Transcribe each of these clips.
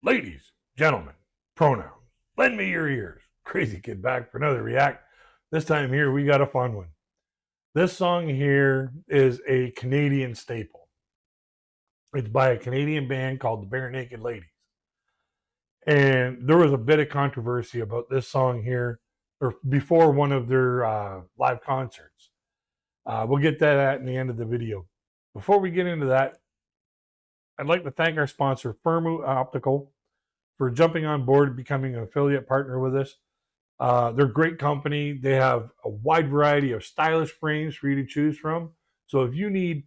Ladies, gentlemen, pronouns, lend me your ears. Crazy Kid back for another react. This time here, we got a fun one. This song here is a Canadian staple. It's by a Canadian band called the Barenaked Ladies. And there was a bit of controversy about this song here, or before one of their live concerts. We'll get to that in the end of the video. Before we get into that, I'd like to thank our sponsor, Firmu Optical, for jumping on board and becoming an affiliate partner with us. They're a great company. They have a wide variety of stylish frames for you to choose from. So if you need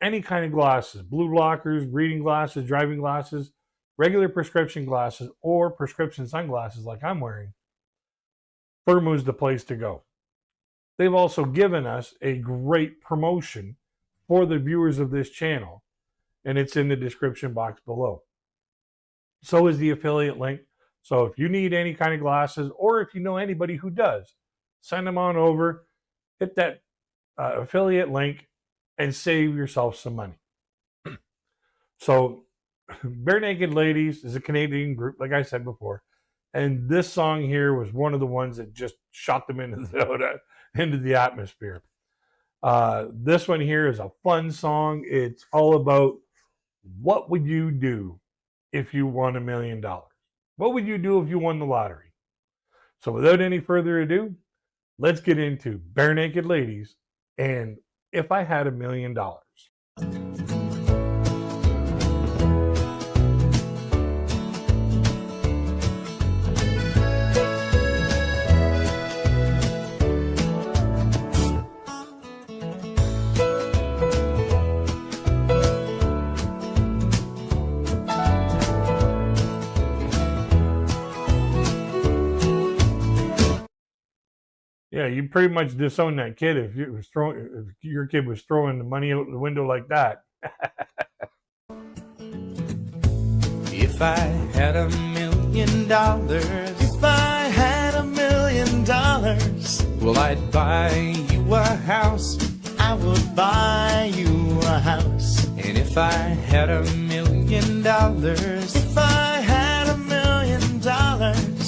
any kind of glasses, blue blockers, reading glasses, driving glasses, regular prescription glasses, or prescription sunglasses like I'm wearing, Firmu is the place to go. They've also given us a great promotion for the viewers of this channel, and it's in the description box below. So is the affiliate link. So if you need any kind of glasses, or if you know anybody who does, send them on over, hit that affiliate link, and save yourself some money. So Barenaked Ladies is a Canadian group, like I said before, and this song here was one of the ones that just shot them into the atmosphere. This one here is a fun song. It's all about what would you do if you won $1 million? What would you do if you won the lottery? So without any further ado, let's get into Barenaked Ladies and If I Had $1 Million. Yeah, you pretty much disown that kid if your kid was throwing the money out the window like that. If I had $1 million, if I had $1 million, well, I'd buy you a house. I would buy you a house. And if I had $1 million, if I had $1 million,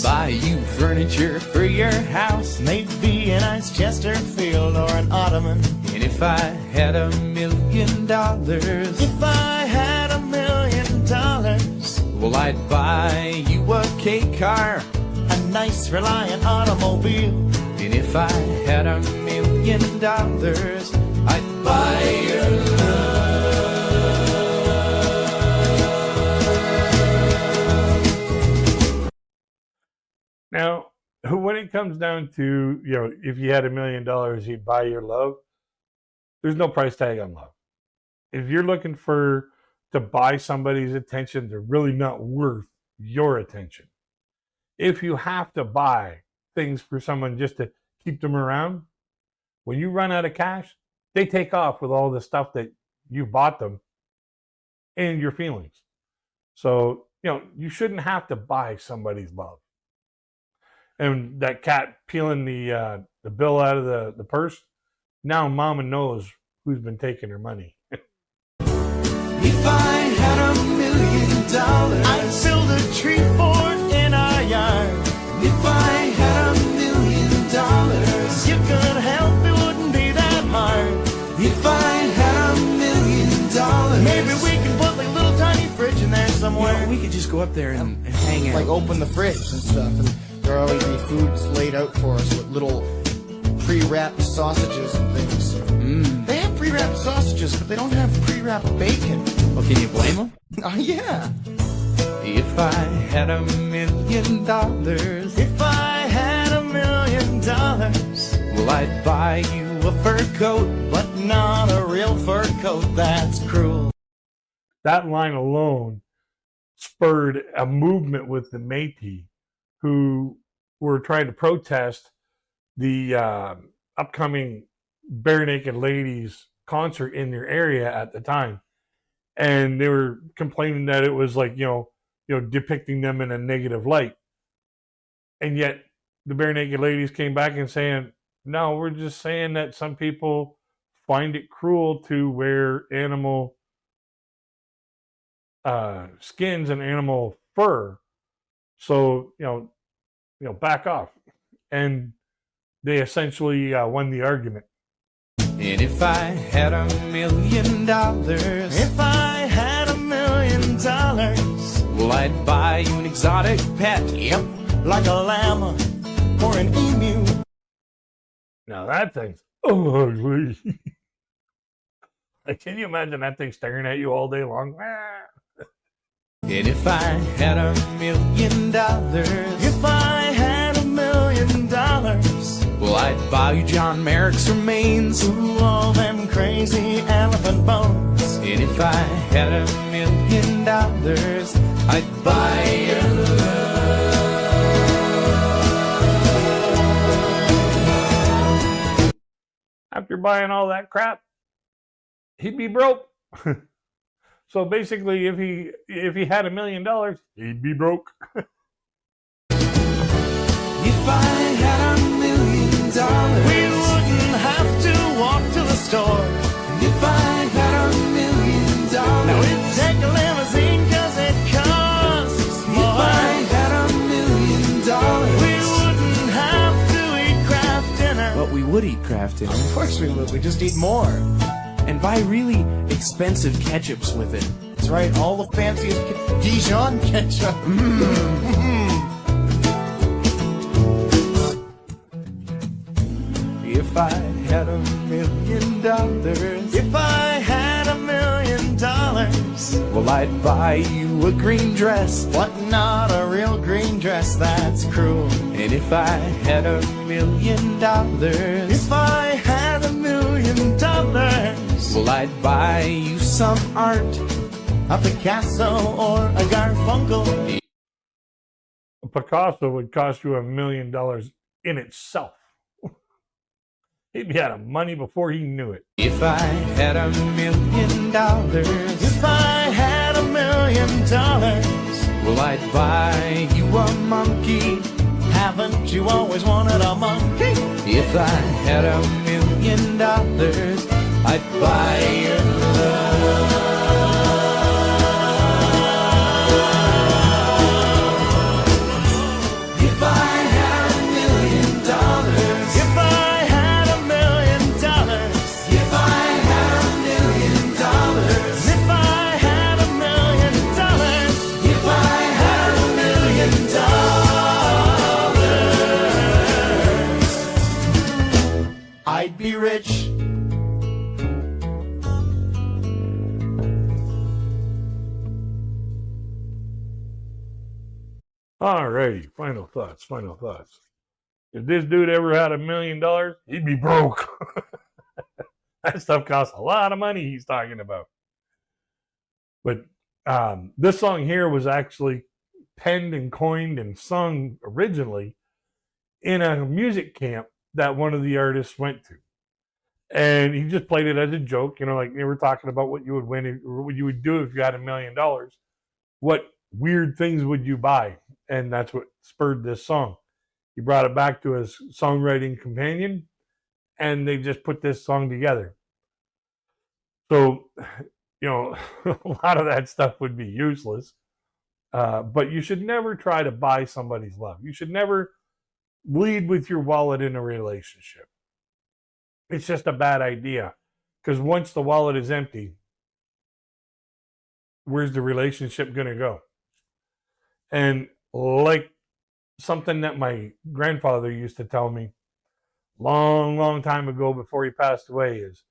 buy you furniture for your house, maybe a nice Chesterfield or an ottoman. And if I had $1 million, if I had $1 million, well, I'd buy you a K car, a nice Reliant automobile. And if I had $1 million, I'd buy your love. Now, when it comes down to, if you had $1 million, you'd buy your love, there's no price tag on love. If you're looking to buy somebody's attention, they're really not worth your attention. If you have to buy things for someone just to keep them around, when you run out of cash, they take off with all the stuff that you bought them and your feelings. So, you shouldn't have to buy somebody's love. And that cat peeling the bill out of the purse, now mama knows who's been taking her money. If I had $1 million, I'd build a tree fort in our yard. If I had $1 million, you could help, it wouldn't be that hard. If I had $1 million, maybe we could put like a little tiny fridge in there somewhere. We could just go up there and hang out. Like open the fridge and stuff, and there will always be foods laid out for us with little pre-wrapped sausages and things. They have pre-wrapped sausages, but they don't have pre-wrapped bacon. Well, can you blame them? Oh, yeah. If I had $1 million, If I had $1 million, well, I'd buy you a fur coat, but not a real fur coat, that's cruel. That line alone spurred a movement with the Métis, who were trying to protest the upcoming Barenaked Ladies concert in their area at the time. And they were complaining that it was like, depicting them in a negative light. And yet the Barenaked Ladies came back and saying, no, we're just saying that some people find it cruel to wear animal skins and animal fur. So, back off. And they essentially won the argument. And if I had $1 million, If I had $1 million, well, I'd buy you an exotic pet. yep, like a llama or an emu. Now that thing's ugly. Like, can you imagine that thing staring at you all day long? And if I had $1 million, If I had $1 million, well, I'd buy you John Merrick's remains. ooh, all them crazy elephant bones. And if I had $1 million, I'd buy you After buying all that crap, he'd be broke. So basically, if he had $1 million, he'd be broke. If I had $1 million, We wouldn't have to walk to the store. if I had $1 million, Now we'd take a limousine 'cause it costs if more. I had $1 million, We wouldn't have to eat Kraft dinner. but we would eat Kraft dinner Of course we would. We just eat more. and buy really expensive ketchups with it. That's right. All the fanciest Dijon ketchup. If I had $1 million, If I had $1 million, well, I'd buy you a green dress. what, not a real green dress? That's cruel. And if I had $1 million, If I had $1 million, well, I'd buy you some art. a Picasso or a Garfunkel. A Picasso would cost you $1 million in itself. He'd be out of money before he knew it. If I had $1 million, If I had $1 million, well, I'd buy you a monkey. haven't you always wanted a monkey? If I had $1 million, I'd buy you If I had $1 million, If I had $1 million, if I had $1 million, if I had $1 million, if I had $1 million, I'd be rich. Alrighty, final thoughts. If this dude ever had $1 million, he'd be broke. That stuff costs a lot of money he's talking about. But this song here was actually penned and coined and sung originally in a music camp that one of the artists went to. And he just played it as a joke, like they were talking about what you would win or what you would do if you had $1 million. What weird things would you buy? And that's what spurred this song. He brought it back to his songwriting companion, and they just put this song together. So, a lot of that stuff would be useless. But you should never try to buy somebody's love. You should never lead with your wallet in a relationship. It's just a bad idea. Because once the wallet is empty, where's the relationship going to go? And like something that my grandfather used to tell me long time ago before he passed away is,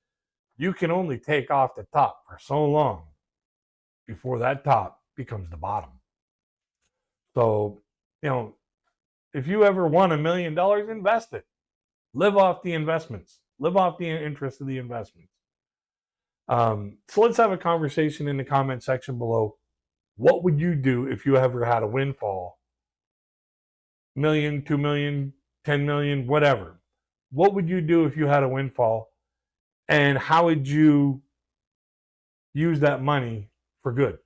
you can only take off the top for so long before that top becomes the bottom. So, if you ever won $1 million, invest it. Live off the investments. Live off the interest of the investments. So let's have a conversation in the comment section below. What would you do if you ever had a windfall? $1 million, $2 million, $10 million, whatever. What would you do if you had a windfall? And how would you use that money for good?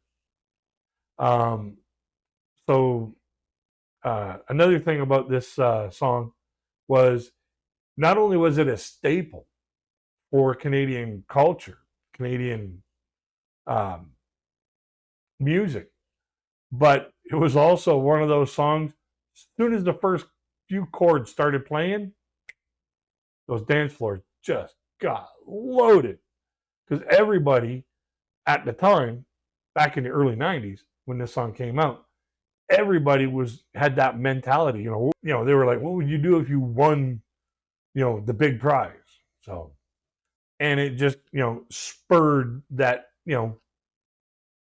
Another thing about this song was not only was it a staple for Canadian culture, Canadian music. But it was also one of those songs, as soon as the first few chords started playing, those dance floors just got loaded. Because everybody at the time, back in the early 90s, when this song came out, everybody had that mentality. They were like, what would you do if you won, the big prize? So, and it just, spurred that, well,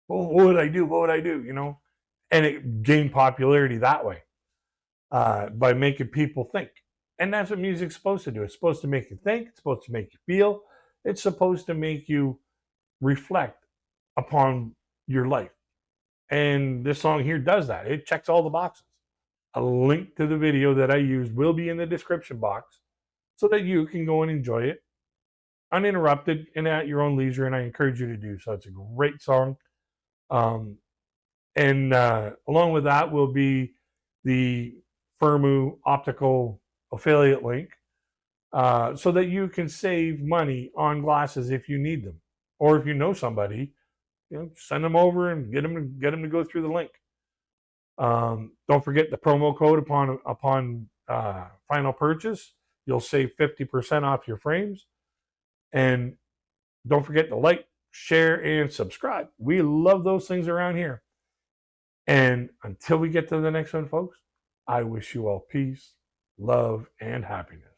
what would I do? What would I do? And it gained popularity that way, by making people think. And that's what music's supposed to do. It's supposed to make you think. It's supposed to make you feel. It's supposed to make you reflect upon your life. And this song here does that. It checks all the boxes. A link to the video that I used will be in the description box so that you can go and enjoy it uninterrupted and at your own leisure. And I encourage you to do so. It's a great song. And along with that will be the Firmu optical affiliate link, so that you can save money on glasses if you need them, or if you know somebody, send them over and get them to go through the link. Don't forget the promo code upon final purchase. You'll save 50% off your frames. And don't forget to like, share, and subscribe. We love those things around here. And until we get to the next one, folks, I wish you all peace, love, and happiness.